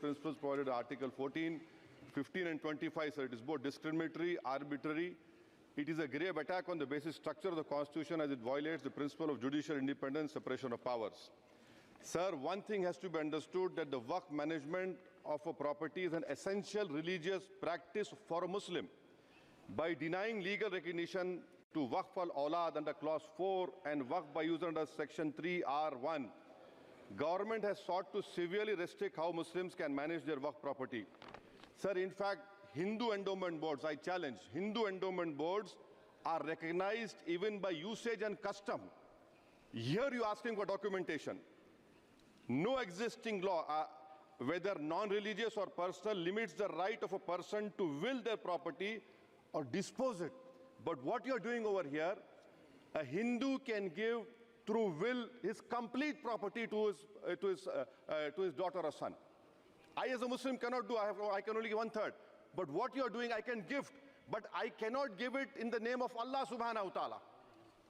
principles provided in Article 14, 15 and 25, sir. It is both discriminatory, arbitrary. It is a grave attack on the basic structure of the Constitution as it violates the principle of judicial independence, separation of powers. Sir, one thing has to be understood, that the Waqf management of a property is an essential religious practice for a Muslim. By denying legal recognition to Waqf al-Awlad under Clause 4 and Waqf by user under Section 3R1, government has sought to severely restrict how Muslims can manage their Waqf property. Sir, in fact, Hindu endowment boards, I challenge, Hindu endowment boards are recognized even by usage and custom. Here you are asking for documentation. No existing law, whether non-religious or personal, limits the right of a person to will their property or dispose it. But what you are doing over here, a Hindu can give through will his complete property to his daughter or son. I as a Muslim cannot do, I can only give 1/3. But what you are doing, I can gift, but I cannot give it in the name of Allah subhanahu wa ta'ala.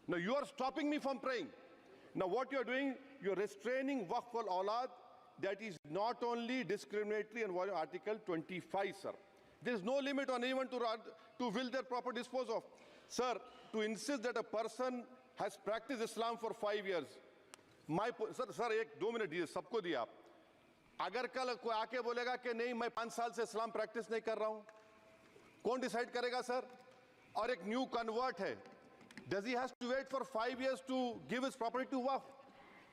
Now you are stopping me from praying. Now what you are doing, you are restraining Waqf al-Awlad. That is not only discriminatory and violating Article 25, sir. There is no limit on anyone to will their property dispose of. Sir, to insist that a person has practiced Islam for 5 years, sir, एक 2 minute दिए, सबको दिया आप. अगर कल कोई आके बोलेगा कि नहीं मैं 5 साल से इस्लाम प्रैक्टिस नहीं कर रहा हूं, कौन डिसाइड करेगा सर? और एक न्यू कन्वर्ट है, does he has to wait for 5 years to give his property to Waqf?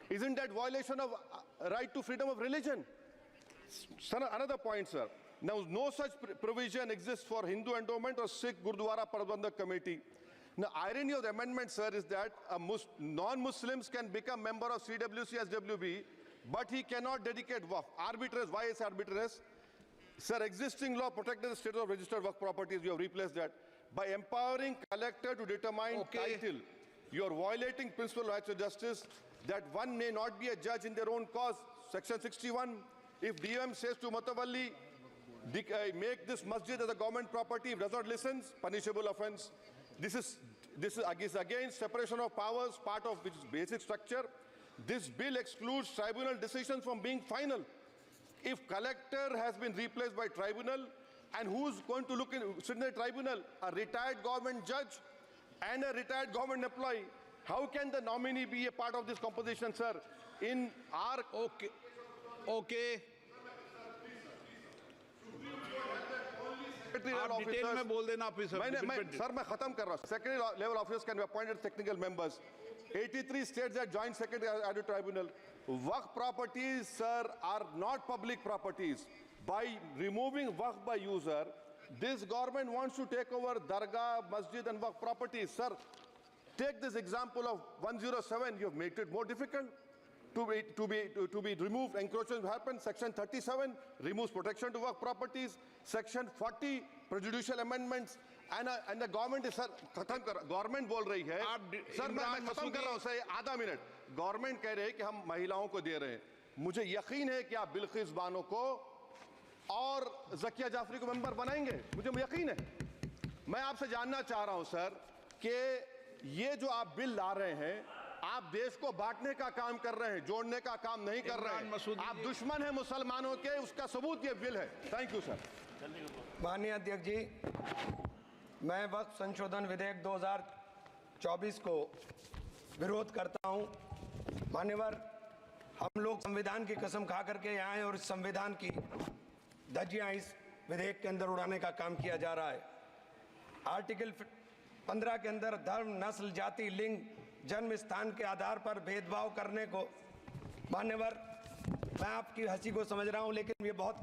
Isn't that violation of right to freedom of religion? Sir, another point, sir. Now, no such provision exists for Hindu endowment or Sikh Gurdwara Prabandhak Committee. Now, irony of the amendment, sir, is that non-Muslims can become member of CWC as WB, but he cannot dedicate Waqf. Arbitrariness, why is arbitrariness? Sir, existing law protected the status of registered Waqf properties. You have replaced that. By empowering collector to determine title, you are violating principle of rights of justice, that one may not be a judge in their own cause. Section 61, if DOM says to Mutawalli, make this masjid as a government property, if does not listen, punishable offense. This is against separation of powers, part of which is basic structure. This bill excludes tribunal decisions from being final. If collector has been replaced by tribunal, and who's going to sit in the tribunal? A retired government judge and a retired government employee. How can the nominee be a part of this composition, sir? In our... Okay. आप detail में बोल देना officer. Sir मैं खत्म कर रहा हूं. Secondary level officers can be appointed technical members. 83 states that joint secretary added tribunal. Waqf properties, sir, are not public properties. By removing Waqf by user, this government wants to take over Dargah, Masjid and Waqf properties. Sir, take this example of 107. You have made it more difficult to be removed. Encroachment happens. Section 37 removes protection to Waqf properties. Section 40 prejudicial amendments. And the government is, sir, government बोल रही है. Sir मैं खत्म कर रहा हूं sir, आधा minute. Government कह रहे हैं कि हम महिलाओं को दे रहे हैं. मुझे यकीन है कि आप बिल्किस बानो को और ज़किया जाफरी को मेंबर बनाएंगे. मुझे यकीन है. मैं आपसे जानना चाह रहा हूं सर कि ये जो आप बिल ला रहे हैं, आप देश को बांटने का काम कर रहे हैं, जोड़ने का काम नहीं कर रहे हैं. आप दुश्मन हैं मुसलमानों के, उसका सबूत ये बिल है. Thank you sir. माननीय अध्यक्ष जी, मैं वक्फ संशोधन विधेयक 2024 को विरोध करता हूं. मान्यवर, हम लोग संविधान की कसम खा करके यहाँ आए और इस संविधान की धज्जियां इस विधेयक के अंदर उड़ाने का काम किया जा रहा है. आर्टिकल 15 के अंदर धर्म, नस्ल, जाति, लिंग, जन्म स्थान के आधार पर भेदभाव करने को, मान्यवर, मैं आपकी हंसी को समझ रहा हूं, लेकिन ये बहुत